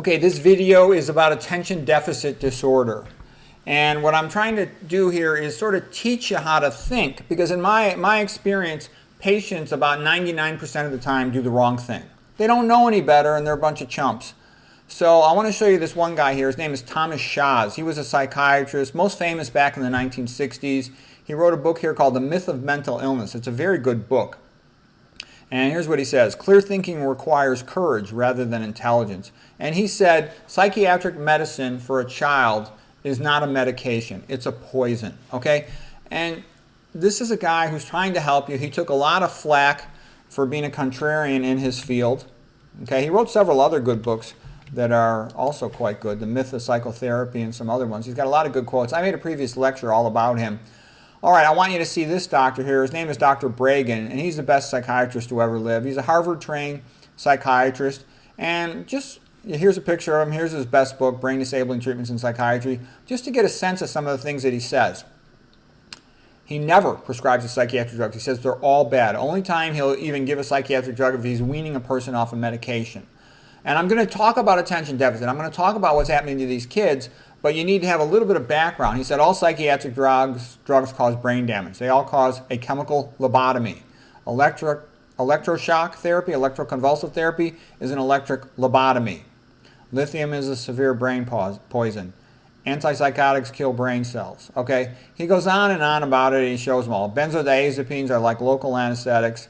Okay, this video is about attention deficit disorder. And what I'm trying to do here is sort of teach you how to think, because in my experience, patients about 99% of the time do the wrong thing. They don't know any better and they're a bunch of chumps. So I want to show you this one guy here. His name is Thomas Szasz. He was a psychiatrist, most famous back in the 1960s. He wrote a book here called The Myth of Mental Illness. It's a very good book. And here's what he says: clear thinking requires courage rather than intelligence. And he said psychiatric medicine for a child is not a medication, it's a poison. Okay? And this is a guy who's trying to help you. He took a lot of flack for being a contrarian in his field. Okay? He wrote several other good books that are also quite good, The Myth of Psychotherapy and some other ones. He's got a lot of good quotes. I made a previous lecture all about him. All right, I want you to see this doctor here. His name is Dr. Bragan, and he's the best psychiatrist to ever live. He's a Harvard-trained psychiatrist, and just here's a picture of him. Here's his best book, Brain Disabling Treatments in Psychiatry, just to get a sense of some of the things that he says. He never prescribes a psychiatric drug. He says they're all bad. Only time he'll even give a psychiatric drug if he's weaning a person off of medication. And I'm going to talk about attention deficit. I'm going to talk about what's happening to these kids, but you need to have a little bit of background. He said all psychiatric drugs cause brain damage. They all cause a chemical lobotomy. Electroshock therapy, electroconvulsive therapy is an electric lobotomy. Lithium is a severe brain poison. Antipsychotics kill brain cells. Okay, he goes on and on about it. He shows them all. Benzodiazepines are like local anesthetics.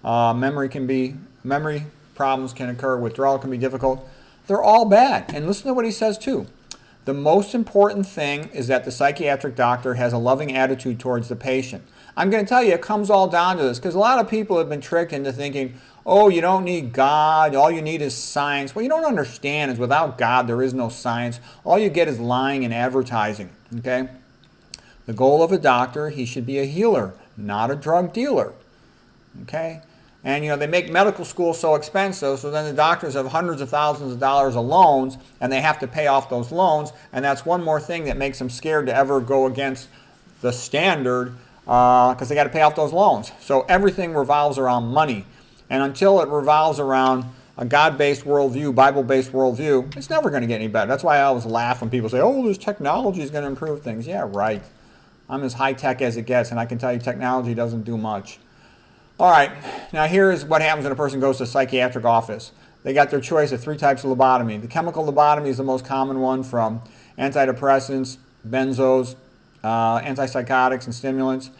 Memory problems can occur. Withdrawal can be difficult. They're all bad. And listen to what he says too. The most important thing is that the psychiatric doctor has a loving attitude towards the patient. I'm going to tell you, it comes all down to this, because a lot of people have been tricked into thinking, oh, you don't need God, all you need is science. What you don't understand is without God, there is no science. All you get is lying and advertising, okay? The goal of a doctor, he should be a healer, not a drug dealer, okay? And, they make medical school so expensive, so then the doctors have hundreds of thousands of dollars of loans, and they have to pay off those loans, and that's one more thing that makes them scared to ever go against the standard, because they got to pay off those loans. So everything revolves around money. And until it revolves around a God-based worldview, Bible-based worldview, it's never going to get any better. That's why I always laugh when people say, oh, this technology is going to improve things. Yeah, right. I'm as high-tech as it gets, and I can tell you technology doesn't do much. All right, now here's what happens when a person goes to a psychiatric office. They got their choice of 3 types of lobotomy. The chemical lobotomy is the most common one, from antidepressants, benzos, antipsychotics, and stimulants.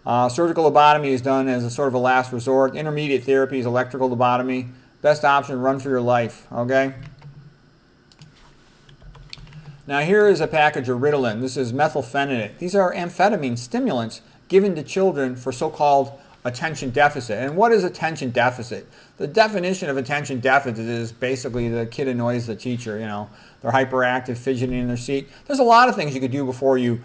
Surgical lobotomy is done as a sort of a last resort. Intermediate therapy is electrical lobotomy. Best option, run for your life, okay? Now here is a package of Ritalin. This is methylphenidate. These are amphetamine stimulants given to children for so-called attention deficit. And what is attention deficit? The definition of attention deficit is basically the kid annoys the teacher, They're hyperactive, fidgeting in their seat. There's a lot of things you could do before you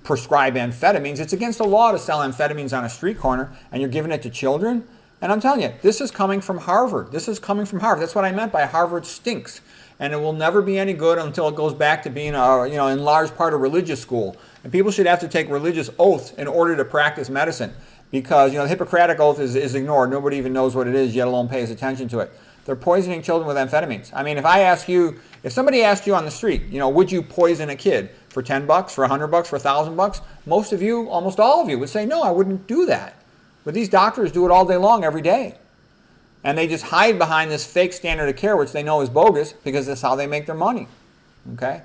prescribe amphetamines. It's against the law to sell amphetamines on a street corner, and you're giving it to children. And I'm telling you, this is coming from Harvard. This is coming from Harvard. That's what I meant by Harvard stinks. And it will never be any good until it goes back to being in large part a religious school. And people should have to take religious oaths in order to practice medicine. Because, the Hippocratic Oath is ignored. Nobody even knows what it is, yet alone pays attention to it. They're poisoning children with amphetamines. I mean, if somebody asked you on the street, would you poison a kid for $10, for $100, for $1,000? Most of you, almost all of you, would say, no, I wouldn't do that. But these doctors do it all day long, every day. And they just hide behind this fake standard of care, which they know is bogus, because that's how they make their money. Okay?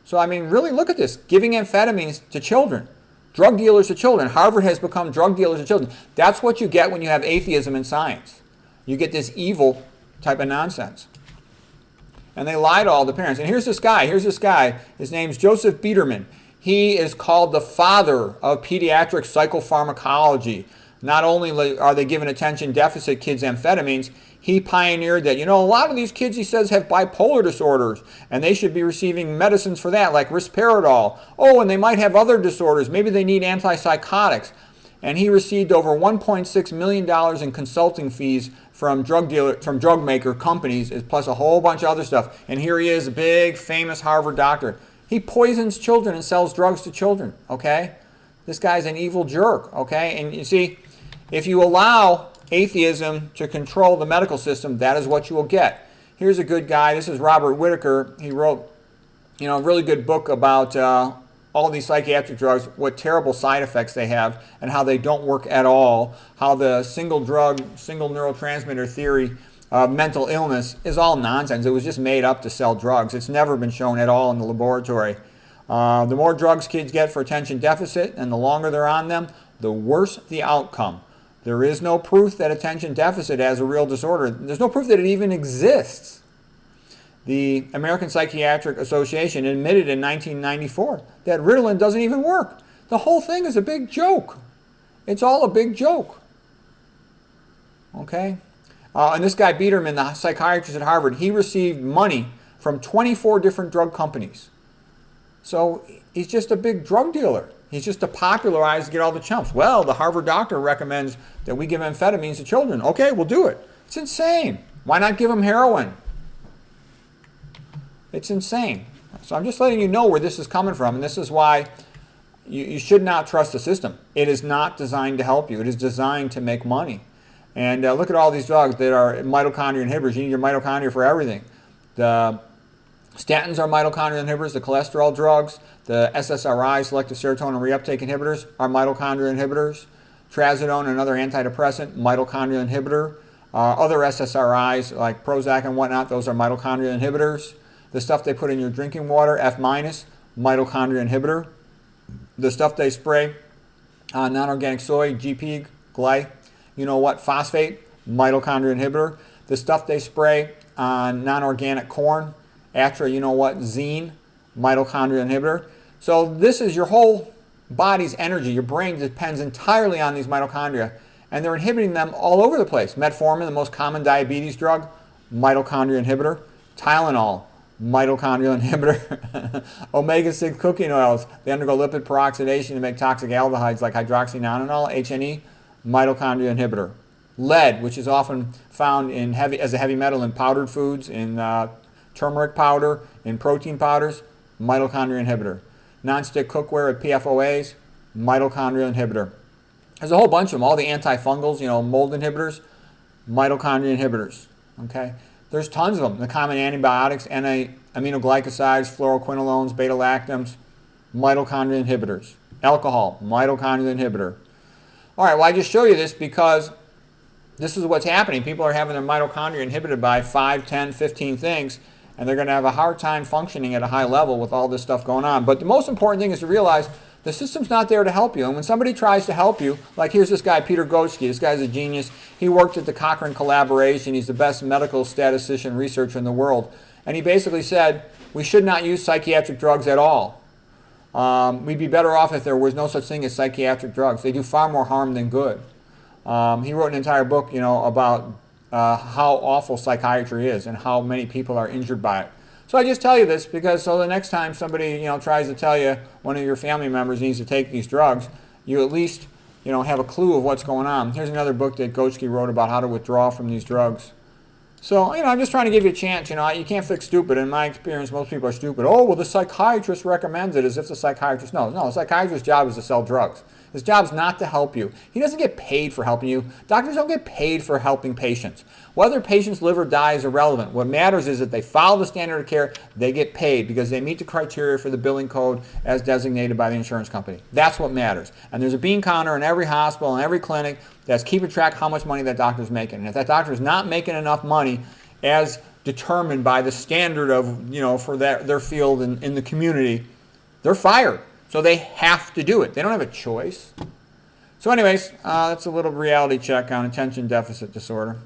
So, I mean, really look at this. Giving amphetamines to children. Drug dealers to children. Harvard has become drug dealers to children. That's what you get when you have atheism in science. You get this evil type of nonsense. And they lie to all the parents. And here's this guy. His name's Joseph Biederman. He is called the father of pediatric psychopharmacology. Not only are they giving attention deficit kids amphetamines, he pioneered that. A lot of these kids, he says, have bipolar disorders, and they should be receiving medicines for that, like risperidol. Oh, and they might have other disorders. Maybe they need antipsychotics. And he received over $1.6 million in consulting fees from drug maker companies, plus a whole bunch of other stuff. And here he is, a big, famous Harvard doctor. He poisons children and sells drugs to children, okay? This guy's an evil jerk, okay? And you see, if you allow atheism to control the medical system, that is what you will get. Here's a good guy. This is Robert Whitaker. He wrote, a really good book about all these psychiatric drugs, what terrible side effects they have, and how they don't work at all, how the single neurotransmitter theory of mental illness is all nonsense. It was just made up to sell drugs. It's never been shown at all in the laboratory. The more drugs kids get for attention deficit and the longer they're on them, the worse the outcome. There is no proof that attention deficit has a real disorder. There's no proof that it even exists. The American Psychiatric Association admitted in 1994 that Ritalin doesn't even work. The whole thing is a big joke. It's all a big joke. Okay? And this guy Biederman, the psychiatrist at Harvard, he received money from 24 different drug companies. So he's just a big drug dealer. He's just a popularizer to get all the chumps. Well, the Harvard doctor recommends that we give amphetamines to children. Okay, we'll do it. It's insane. Why not give them heroin? It's insane. So I'm just letting you know where this is coming from, and this is why you should not trust the system. It is not designed to help you. It is designed to make money. And look at all these drugs that are mitochondrial inhibitors. You need your mitochondria for everything. The statins are mitochondrial inhibitors. The cholesterol drugs, the SSRI, selective serotonin reuptake inhibitors, are mitochondrial inhibitors. Trazodone, another antidepressant, mitochondrial inhibitor. Other SSRIs like Prozac and whatnot, those are mitochondrial inhibitors. The stuff they put in your drinking water, F-, mitochondrial inhibitor. The stuff they spray on non-organic soy, GP, phosphate, mitochondrial inhibitor. The stuff they spray on non-organic corn, zine, mitochondrial inhibitor. So this is your whole body's energy. Your brain depends entirely on these mitochondria, and they're inhibiting them all over the place. Metformin, the most common diabetes drug, mitochondrial inhibitor. Tylenol, mitochondrial inhibitor. Omega-6 cooking oils, they undergo lipid peroxidation to make toxic aldehydes like hydroxynonenal, HNE, mitochondrial inhibitor. Lead, which is often found as a heavy metal in powdered foods, in turmeric powder, in protein powders, mitochondrial inhibitor. Non-stick cookware with PFOAs, mitochondrial inhibitor. There's a whole bunch of them. All the antifungals, mold inhibitors, mitochondrial inhibitors. Okay? There's tons of them. The common antibiotics, aminoglycosides, fluoroquinolones, beta-lactams, mitochondrial inhibitors. Alcohol, mitochondrial inhibitor. All right, well, I just show you this because this is what's happening. People are having their mitochondria inhibited by 5, 10, 15 things, and they're going to have a hard time functioning at a high level with all this stuff going on. But the most important thing is to realize the system's not there to help you. And when somebody tries to help you, like here's this guy, Peter Gotsky. This guy's a genius. He worked at the Cochrane Collaboration. He's the best medical statistician researcher in the world. And he basically said, we should not use psychiatric drugs at all. We'd be better off if there was no such thing as psychiatric drugs. They do far more harm than good. He wrote an entire book, about how awful psychiatry is and how many people are injured by it. So I just tell you this because so the next time somebody tries to tell you one of your family members needs to take these drugs, you at least have a clue of what's going on. Here's another book that Gotsky wrote about how to withdraw from these drugs. So I'm just trying to give you a chance. You can't fix stupid. In my experience, most people are stupid. Oh, well, the psychiatrist recommends it, as if the psychiatrist knows. No, the psychiatrist's job is to sell drugs. His job's not to help you. He doesn't get paid for helping you. Doctors don't get paid for helping patients. Whether patients live or die is irrelevant. What matters is that they follow the standard of care, they get paid because they meet the criteria for the billing code as designated by the insurance company. That's what matters. And there's a bean counter in every hospital and every clinic that's keeping track of how much money that doctor's making. And if that doctor's not making enough money as determined by the standard of, for their field in the community, they're fired. So they have to do it. They don't have a choice. So anyways, that's a little reality check on attention deficit disorder.